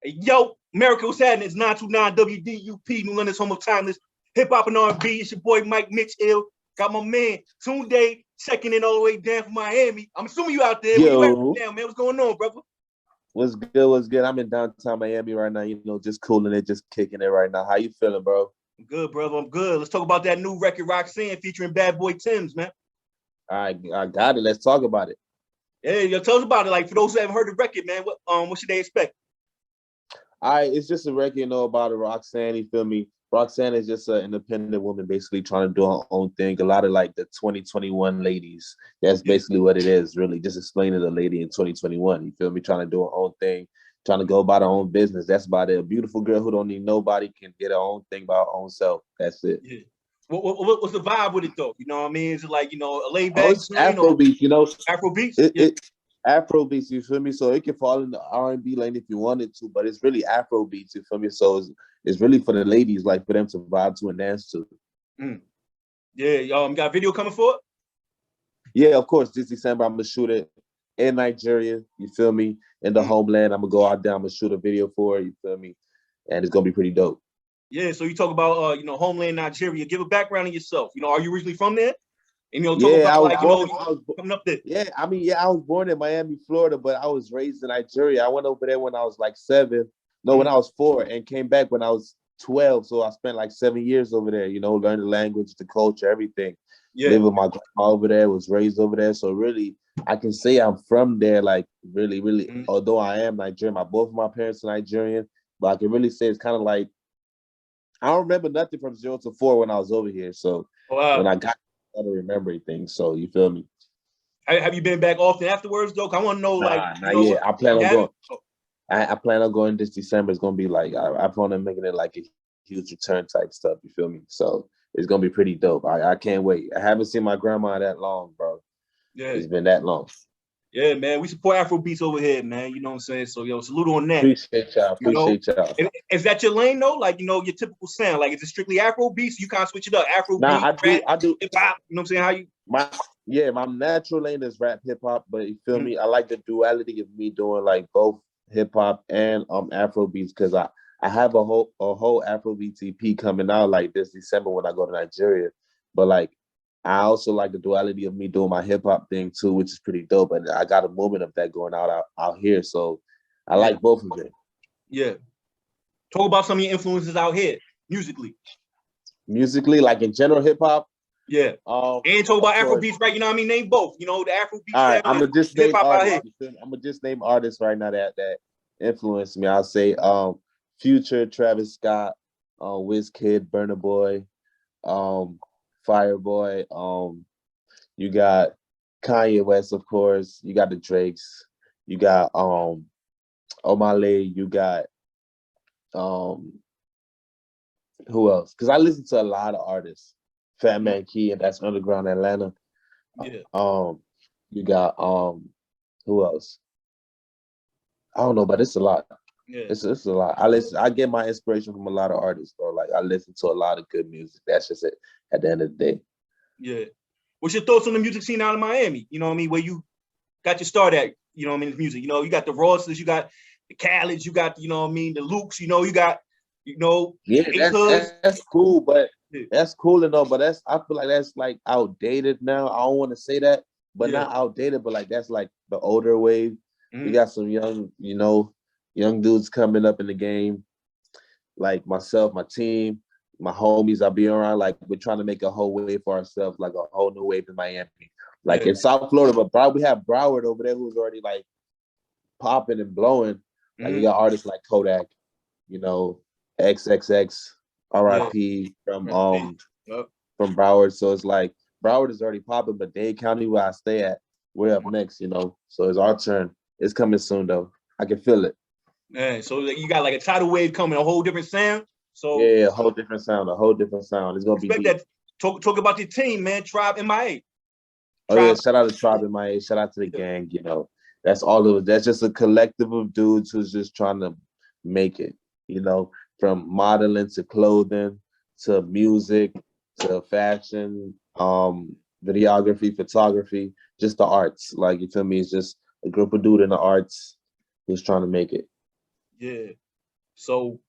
Yo, America, what's happening? It's 929 WDUP, New London's home of timeless hip hop and R&B. It's your boy Mike Mitchell. Got my man Tund3 checking in all the way down from Miami. I'm assuming you out there. Yo. Where you at now, man? What's going on, brother? What's good? What's good? I'm in downtown Miami right now. You know, just cooling it, just kicking it right now. How you feeling, bro? I'm good, brother. I'm good. Let's talk about that new record, Roxanne, featuring Bad Boy Tim's, man. All right, I got it. Let's talk about it. Yeah, yo, tell us about it. Like, for those who haven't heard the record, man, what should they expect? All right, it's just a record, you know, about a Roxanne, you feel me? Roxanne is just an independent woman basically trying to do her own thing. A lot of like the 2021 ladies. That's basically what it is, really. Just explaining the lady in 2021, you feel me? Trying to do her own thing, trying to go about her own business. That's about it. A beautiful girl who don't need nobody can get her own thing by her own self. That's it. Yeah. What's the vibe with it, though? You know what I mean? Is it like, you know, a laid back? Oh, it's Afrobeat, you know? Afrobeats? It Afrobeats, you feel me? So it can fall in the R&B lane if you wanted to, but it's really Afrobeats, you feel me? So it's really for the ladies, like for them to vibe to and dance to. Yeah, y'all got a video coming for it? Yeah, of course. This December, I'm gonna shoot it in Nigeria, you feel me? In the homeland, I'm gonna go out there, I'm gonna shoot a video for it, you feel me? And it's gonna be pretty dope. Yeah, so you talk about you know, homeland Nigeria. Give a background of yourself. You know, are you originally from there? And you know, talk about like, you know, coming up there. Yeah, I mean, I was born in Miami, Florida, but I was raised in Nigeria. I went over there when I was like 7. No, when I was 4, and came back when I was 12. So I spent like 7 years over there, you know, learn the language, the culture, everything. Yeah. Live with my grandma over there, was raised over there. So really, I can say I'm from there, like really, really, although I am Nigerian, both of my parents are Nigerian, but I can really say it's kind of like, I don't remember nothing from 0 to 4 when I was over here. So when I got I don't remember things, so you feel me? Have you been back often afterwards, though? I want to know, like, not yet. I plan on going. I plan on going this December. It's gonna be like I plan on making it like a huge return type stuff. You feel me? So it's gonna be pretty dope. I can't wait. I haven't seen my grandma that long, bro. Yeah, it's been that long. Yeah, man. We support Afrobeats over here, man. You know what I'm saying? So, yo, salute on that. Appreciate y'all. Appreciate y'all. Is that your lane, though? Like, you know, your typical sound? Like, is it strictly Afrobeats? You kind of switch it up. Afrobeat, rap, I do. Hip hop. You know what I'm saying? How you? My natural lane is rap, hip hop. But you feel me? I like the duality of me doing like both hip hop and Afrobeats because I have a whole Afrobeats EP coming out like this December when I go to Nigeria. But like, I also like the duality of me doing my hip hop thing too, which is pretty dope. And I got a moment of that going out here. So I like both of them. Yeah. Talk about some of your influences out here, musically. Musically, like in general hip hop. Yeah. And talk about Afrobeats, right? You know what I mean? Name both. You know, the Afrobeats. All right, I'm gonna just name artists. I'm gonna just name artists right now that influenced me. I'll say Future, Travis Scott, Wizkid, Burna Boy, Fireboy, you got Kanye West, of course, you got the Drakes, you got Omale, you got who else? Because I listen to a lot of artists. Fat Man Key, and that's Underground Atlanta. Yeah. You got who else? I don't know, but it's a lot. Yeah. It's a lot. I get my inspiration from a lot of artists, bro. Like I listen to a lot of good music. That's just it at the end of the day. Yeah. What's your thoughts on the music scene out of Miami? You know what I mean? Where you got your start at, you know what I mean, music. You know, you got the Rosses, you got the KHALEDs, you got, you know what I mean, the Lukes, you know, you got, you know, that's cool, but that's cool and all, but I feel like that's like outdated now. I don't want to say that, but not outdated, but like that's like the older wave. We got some young dudes coming up in the game, like myself, my team, my homies I be around. Like we're trying to make a whole wave for ourselves, like a whole new wave in Miami, like in South Florida. But we have Broward over there who's already like popping and blowing. Like you got artists like Kodak, you know, XXX, RIP from Broward. So it's like Broward is already popping, but Dade County where I stay at, we're up next, you know. So it's our turn. It's coming soon though. I can feel it. Man, so you got like a tidal wave coming, a whole different sound. So yeah, a whole different sound. It's gonna be deep. That. Talk about your team, man. Tribe MIA. Oh yeah, shout out to Tribe MIA. Shout out to the gang. You know, that's all of it. That's just a collective of dudes who's just trying to make it. You know, from modeling to clothing to music to fashion, videography, photography, just the arts. Like you feel me? It's just a group of dudes in the arts who's trying to make it. Yeah. So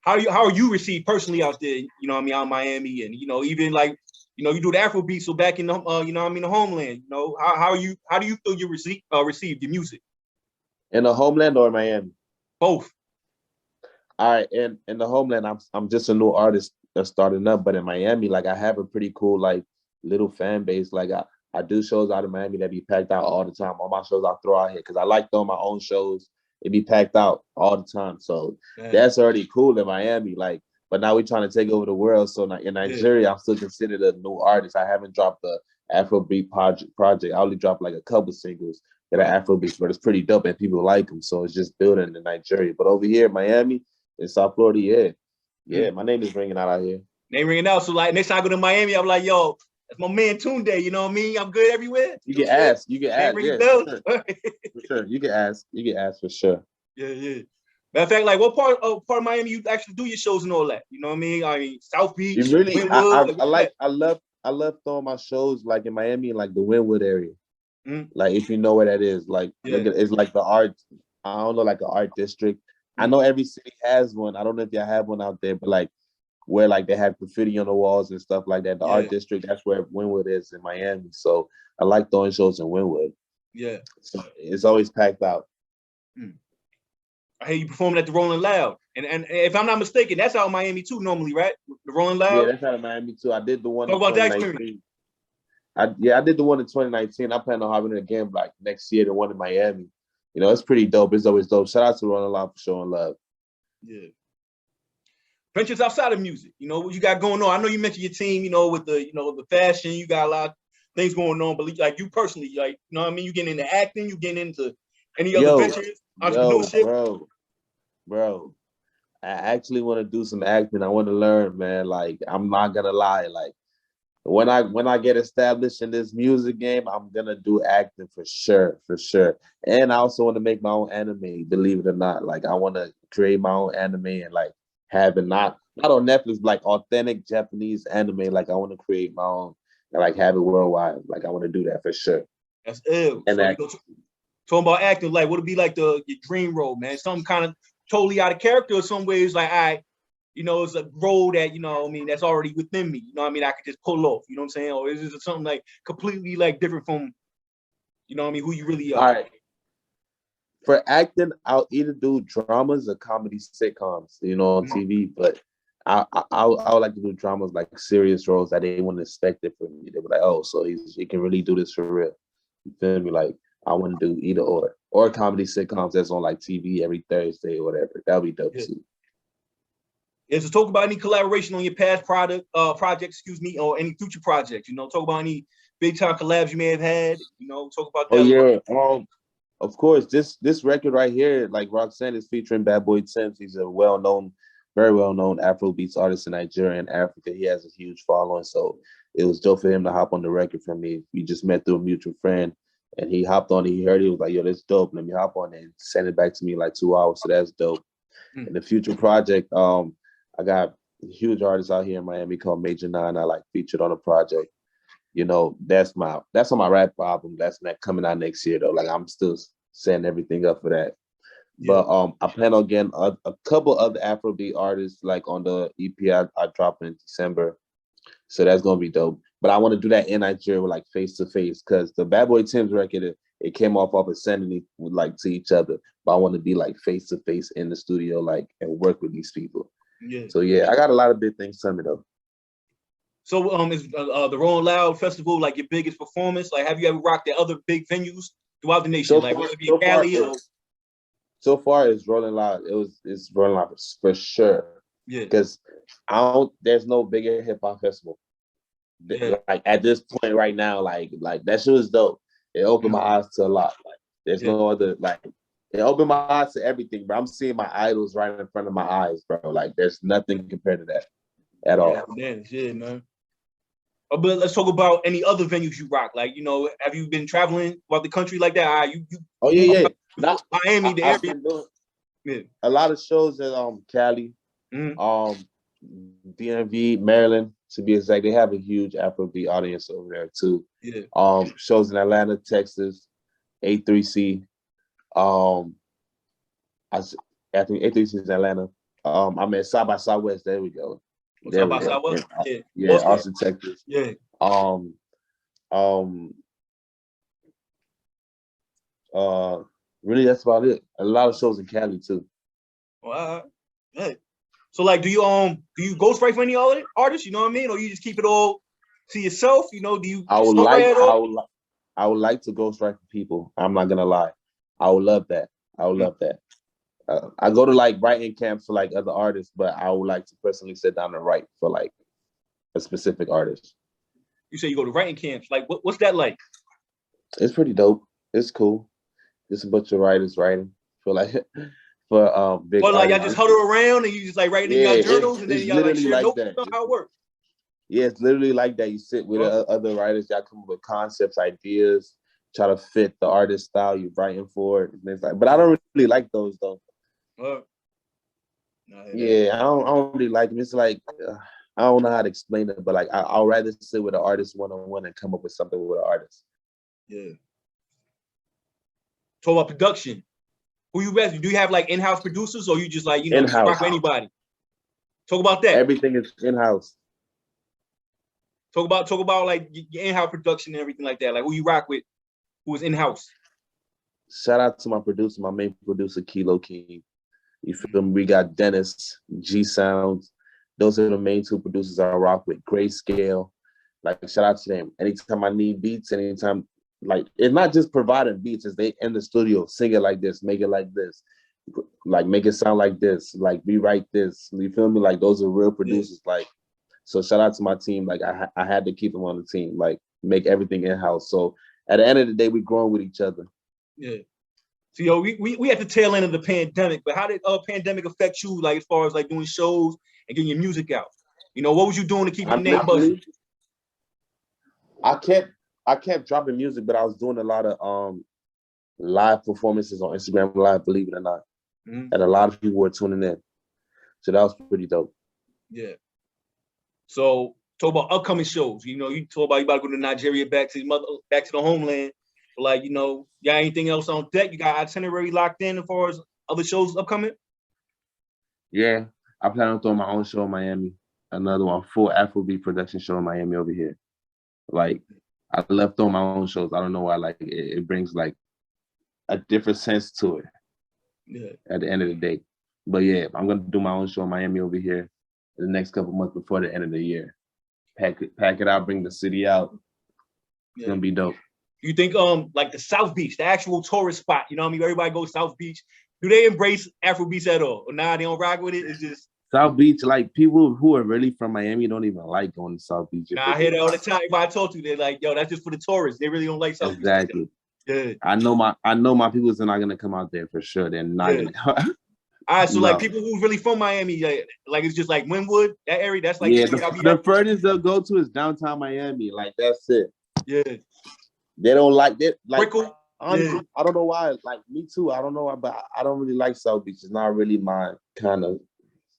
how are you received personally out there? You know what I mean, out in Miami, and you know, even like, you know, you do the Afro beat, so back in the you know what I mean, the homeland. You know, how do you feel you received your music? In the homeland or Miami? Both. All right, in the homeland, I'm just a new artist that's starting up, but in Miami, like I have a pretty cool like little fan base. Like I do shows out of Miami that be packed out all the time. All my shows I throw out here because I like throwing my own shows. It be packed out all the time. So that's already cool in Miami. Like, but now we're trying to take over the world. So in Nigeria, I'm still considered a new artist. I haven't dropped the Afrobeat project. I only dropped like a couple singles that are Afrobeats, but it's pretty dope and people like them. So it's just building in Nigeria. But over here, Miami, in South Florida, my name is ringing out here. Name ringing out. So like next time I go to Miami, I'm like, yo, that's my man Tund3. You know what I mean? I'm good everywhere. You can ask. You can ask. Yeah, for sure. You can ask. You can ask for sure. Yeah. Matter of fact, like what part of Miami you actually do your shows and all that? You know what I mean? I mean South Beach. You really, I love throwing my shows like in Miami, like the Wynwood area. Like if you know where that is, like it's like the art. I don't know, like an art district. I know every city has one. I don't know if y'all have one out there, but like where like they have graffiti on the walls and stuff like that. The art district, that's where Wynwood is in Miami. So I like throwing shows in Wynwood. Yeah. So it's always packed out. I hear you performing at the Rolling Loud. And if I'm not mistaken, that's out in Miami too normally, right? The Rolling Loud? Yeah, that's out of Miami too. I did the one in 2019. I did the one in 2019. I plan on having it again like next year, the one in Miami. You know, it's pretty dope. It's always dope. Shout out to Rolling Loud for showing love. Yeah. Ventures outside of music, you know, what you got going on? I know you mentioned your team, you know, with the, you know, the fashion, you got a lot of things going on, but like you personally, like, you know what I mean? You getting into acting, you getting into any other ventures, entrepreneurship? Bro, I actually want to do some acting. I want to learn, man. Like, I'm not gonna lie. Like, when I get established in this music game, I'm gonna do acting for sure. And I also want to make my own anime, believe it or not. Like, I want to create my own anime and like have it not on Netflix, like authentic Japanese anime. Like, I want to create my own and like have it worldwide. Like, I want to do that for sure. That's ill. And so talking about acting, like, what would be like your dream role, man? Something kind of totally out of character, or some ways like, you know, it's a role that, you know, I mean, that's already within me. You know what I mean? I could just pull off, you know what I'm saying? Or is it something like completely like different from, you know what I mean, who you really are? All right. For acting, I'll either do dramas or comedy sitcoms, you know, on TV, but I would like to do dramas, like serious roles that they wouldn't expect it from me. They were like, oh, so he can really do this for real. You feel me? Like, I want to do either or comedy sitcoms that's on like TV every Thursday or whatever. That would be dope too. Yeah, so talk about any collaboration on your past project, or any future projects. You know, talk about any big time collabs you may have had. You know, talk about that. Oh yeah, of course. This record right here, like Roxanne, is featuring Bad Boy Tim's. He's a very well known Afrobeats artist in Nigeria and Africa. He has a huge following, so it was dope for him to hop on the record for me. We just met through a mutual friend, and he hopped on it. He heard it, he was like, "Yo, that's dope. Let me hop on it." And send it back to me in like 2 hours. So that's dope. And the future project, I got a huge artist out here in Miami called Major 9. I like featured on a project. You know, that's on my rap album. That's not coming out next year though. Like, I'm still setting everything up for that. Yeah. But I plan on getting a couple of the Afrobeat artists like on the EP I dropped in December. So that's gonna be dope. But I want to do that in Nigeria with like face to face, because the Bad Boy Tim's record, it came off of Ascending with like to each other. But I want to be like face to face in the studio, like, and work with these people. Yeah. So yeah, I got a lot of big things coming up. So is the Rolling Loud Festival like your biggest performance? Like, have you ever rocked at other big venues throughout the nation? So far it's Rolling Loud. It's Rolling Loud for sure. Yeah. Because there's no bigger hip hop festival. Yeah. Like at this point right now, like that shit was dope. It opened my eyes to a lot. Like there's no other, like, it opened my eyes to everything, bro. I'm seeing my idols right in front of my eyes, bro. Like, there's nothing compared to that at all. Yeah, man. But let's talk about any other venues you rock. Like, you know, have you been traveling throughout the country like that? Miami, the area. A lot of shows at Cali, DMV, Maryland, to be exact. They have a huge Afrobeat audience over there too. Yeah. Shows in Atlanta, Texas, A3C. I think A3C is Atlanta. I'm at South by Southwest. There we go. South by Southwest. Yeah, Austin, Texas. Yeah. Really, that's about it. A lot of shows in Cali too. Wow. Hey. So like, do you ghostwrite for any other artists? You know what I mean, or you just keep it all to yourself? You know, do you? I would like to ghostwrite for people. I'm not gonna lie. I would love that. I would love that. I go to like writing camps for like other artists, but I would like to personally sit down and write for like a specific artist. You say you go to writing camps. Like, what's that like? It's pretty dope. It's cool. Just a bunch of writers writing for like for big. But like y'all just huddle around and you just like write in your journals and then y'all like share notes. How it works? Yeah, it's literally like that. You sit with other writers, y'all come up with concepts, ideas, try to fit the artist style you're writing for it. And it's like, but I don't really like those though. Yeah, I don't really like them. It's like I don't know how to explain it, but like I'll rather sit with an artist one-on-one and come up with something with an artist. Yeah. Talk about production. Who you best? Do you have like in-house producers, or you just like just rock with anybody? Talk about that. Everything is in-house. Talk about like your in-house production and everything like that. Like who you rock with, who is in-house. Shout out to my producer, my main producer, Kilo King. You feel me? We got Dennis, G Sounds. Those are the main two producers I rock with. Grayscale. Like shout out to them. Anytime I need beats, anytime. Like, it's not just providing beats, it's they in the studio, sing it like this, make it like this, like make it sound like this, like rewrite this. You feel me? Like those are real producers. Like, so shout out to my team. Like I had to keep them on the team, like make everything in-house. So at the end of the day, we growing with each other. Yeah. So yo, we at the tail end of the pandemic, but how did pandemic affect you, like as far as like doing shows and getting your music out? You know, what was you doing to keep your name buzzing? I kept dropping music, but I was doing a lot of live performances on Instagram Live, believe it or not. And a lot of people were tuning in. So that was pretty dope. Yeah. So talk about upcoming shows. You know, you talk about you about to go to Nigeria, back to the homeland. But like, you know, you got anything else on deck? You got itinerary locked in as far as other shows upcoming? Yeah. I plan on throwing my own show in Miami. Another one, full Afrobeat production show in Miami over here. Like, I love throwing my own shows. I don't know why. Like it brings like a different sense to it. Yeah. At the end of the day, but yeah, I'm gonna do my own show in Miami over here in the next couple months before the end of the year. Pack it out, bring the city out. It's gonna be dope. You think like the South Beach, the actual tourist spot? You know what I mean? Everybody goes South Beach. Do they embrace Afrobeats at all? Or nah, they don't rock with it? It's just South Beach, like people who are really from Miami don't even like going to South Beach. Nah, I hear that all the time. Everybody I talk to, they're like, yo, that's just for the tourists. They really don't like South Beach. Exactly. Yeah. I know my people are not gonna come out there for sure. They're not gonna. All right, so like people who's really from Miami, like it's just like Wynwood, that area, that's like the furthest they'll go to is downtown Miami. Like that's it. Yeah. They don't like that. Like honestly, I don't know why. Like me too. I don't know why, but I don't really like South Beach. It's not really my kind of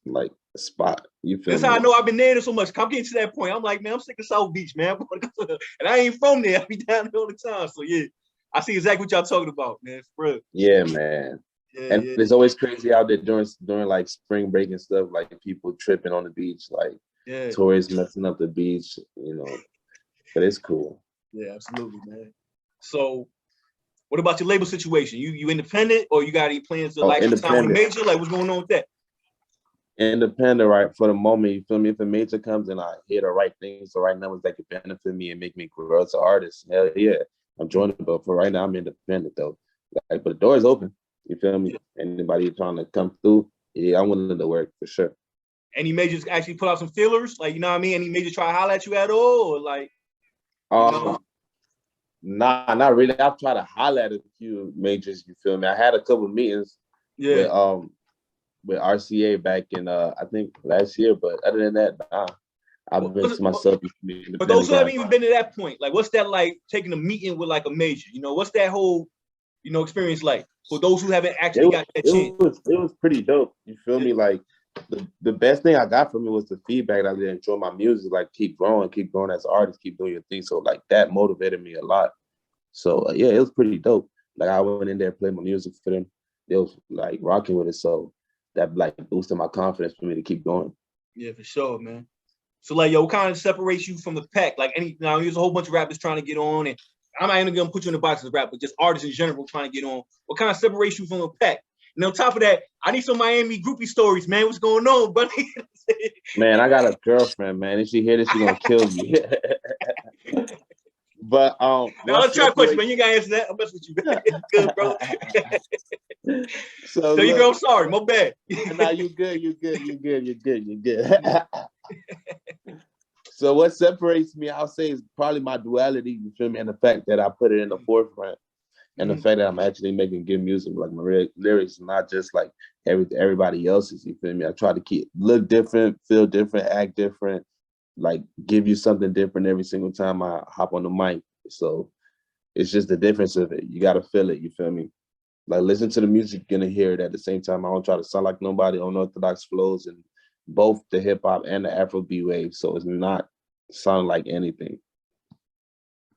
like spot. You feel That's me? how I know I've been there so much. I'm getting to that point. I'm like, man, I'm sick of South Beach, man. And I ain't from there. I be down there all the time. So yeah, I see exactly what y'all talking about, man. For real. Yeah, man. Yeah, and it's always crazy out there during like spring break and stuff, like people tripping on the beach, like tourists messing up the beach, you know. But it's cool. Yeah, absolutely, man. So what about your label situation? You independent, or you got any plans to like sign with a major? Like what's going on with that? Independent, right? For the moment, you feel me? If a major comes and I hear the right things, the right numbers that could benefit me and make me grow as an artist, hell yeah, I'm joining. But for right now, I'm independent though. Like, but the door is open. You feel me? Anybody trying to come through, yeah, I'm willing to work for sure. Any majors actually put out some feelers? Like, you know what I mean? Any major try to holler at you at all? Or like, nah, not really. I've tried to holler at a few majors, you feel me? I had a couple of meetings with RCA back in I think last year, but other than that, nah. I've been to myself. But those who haven't even been to that point, like what's that like taking a meeting with like a major? You know, what's that whole experience like for those who haven't actually got that chance? It was pretty dope. You feel me? Like the best thing I got from it was the feedback that I enjoy my music, like keep growing as an artist, keep doing your thing. So like that motivated me a lot. So yeah, it was pretty dope. Like I went in there, played my music for them. They was like rocking with it. So that like boosted my confidence for me to keep going. Yeah, for sure, man. So like, yo, what kind of separates you from the pack? Like now there's a whole bunch of rappers trying to get on, and I'm not even gonna put you in the box as a rapper, but just artists in general trying to get on. What kind of separates you from the pack? And on top of that, I need some Miami groupie stories, man. What's going on, buddy? Man, I got a girlfriend, man. If she hear this, she gonna kill me. But now let's try a question, man. You gotta answer that. I'm messing with you, man. Good, bro. So you go, I'm sorry, my bad. Nah, you good. So what separates me, I'll say, is probably my duality, you feel me, and the fact that I put it in the forefront, and the fact that I'm actually making good music, like my lyrics, not just like everybody else's, you feel me? I try to look different, feel different, act different, like give you something different every single time I hop on the mic. So it's just the difference of it. You gotta feel it, you feel me? Like listen to the music, you're gonna hear it at the same time. I don't try to sound like nobody, unorthodox flows, and both the hip hop and the Afrobeat wave. So it's not sounding like anything.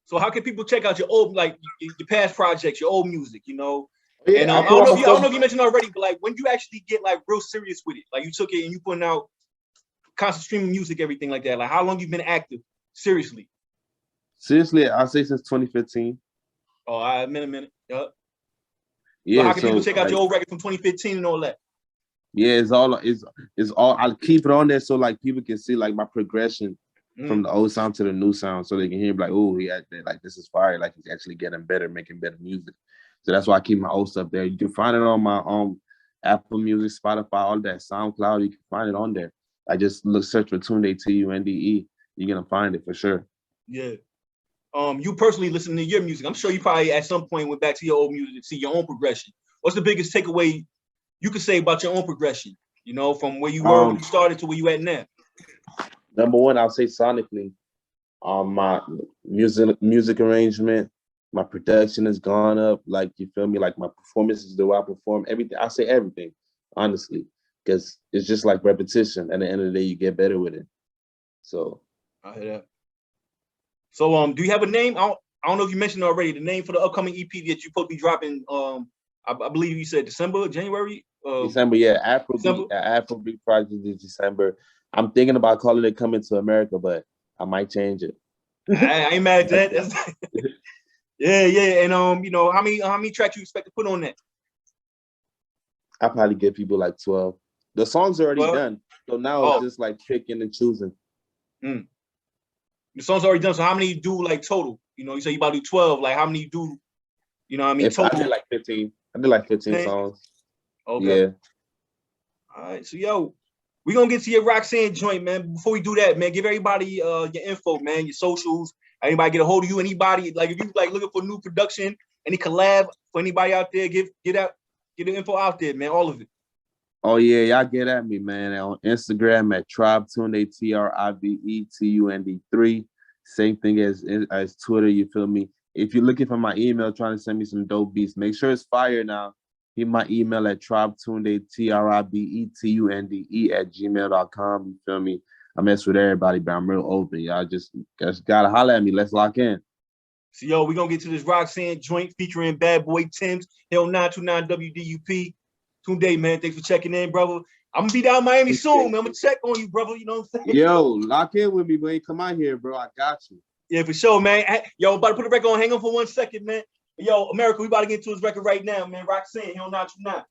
So how can people check out your old, like your past projects, your old music, you know? Yeah, and I don't know if you mentioned already, but like when you actually get like real serious with it, like you took it and you putting out constant streaming music, everything like that. Like how long you been active? Seriously? Seriously, I'll say since 2015. Oh, a minute. Yup. Yeah. So how can people check out your old record from 2015 and all that? Yeah, it's all. I'll keep it on there so like people can see like my progression from the old sound to the new sound, so they can hear like, oh, he had that, like this is fire, like he's actually getting better, making better music. So that's why I keep my old stuff there. You can find it on my Apple Music, Spotify, all that, SoundCloud. You can find it on there. I just search for Tund3, Tunde. You're gonna find it for sure. Yeah. You personally listen to your music. I'm sure you probably at some point went back to your old music to see your own progression. What's the biggest takeaway you could say about your own progression? You know, from where you were when you started to where you at now. Number one, I'll say sonically, my music arrangement, my production has gone up. Like, you feel me? Like my performances, the way I perform, everything. I say everything, honestly, because it's just like repetition. At the end of the day, you get better with it. So I hear that. So, do you have a name? I don't know if you mentioned already the name for the upcoming EP that you're supposed to be dropping. I believe you said December, January. December, yeah. Afrobeat project is December. I'm thinking about calling it Coming to America, but I might change it. I ain't mad at that. Yeah. And you know, how many tracks you expect to put on that? I probably give people like 12. The song's already done, so now it's just like picking and choosing. The song's already done. So how many you do like total? You know, you say you about to do 12. Like how many you do? You know what I mean? Total. I did like 15. I did like 15 songs. Okay. Yeah. All right. So yo, we're gonna get to your Roxanne joint, man. Before we do that, man, give everybody your info, man, your socials. Anybody get a hold of you? Anybody like if you like looking for new production, any collab for anybody out there, get the info out there, man. All of it. Oh yeah, y'all get at me, man. On Instagram at TribeTunde, TRIBETUND3. Same thing as Twitter, you feel me? If you're looking for my email, trying to send me some dope beats, make sure it's fire now. Hit my email at TribeTunde, TRIBETUNDE @gmail.com. You feel me? I mess with everybody, but I'm real open. Y'all just gotta holler at me. Let's lock in. So yo, we're gonna get to this Roxanne joint featuring Bad Boy Tim's, Hill 929 WDUP. Tund3, man, thanks for checking in, brother. I'm gonna be down Miami soon, man. I'm gonna check on you, brother. You know what I'm saying? Yo, lock in with me, man. Come out here, bro. I got you. Yeah, for sure, man. Yo, about to put the record on. Hang on for 1 second, man. Yo, America, we about to get to his record right now, man. Roxanne, Hill 929.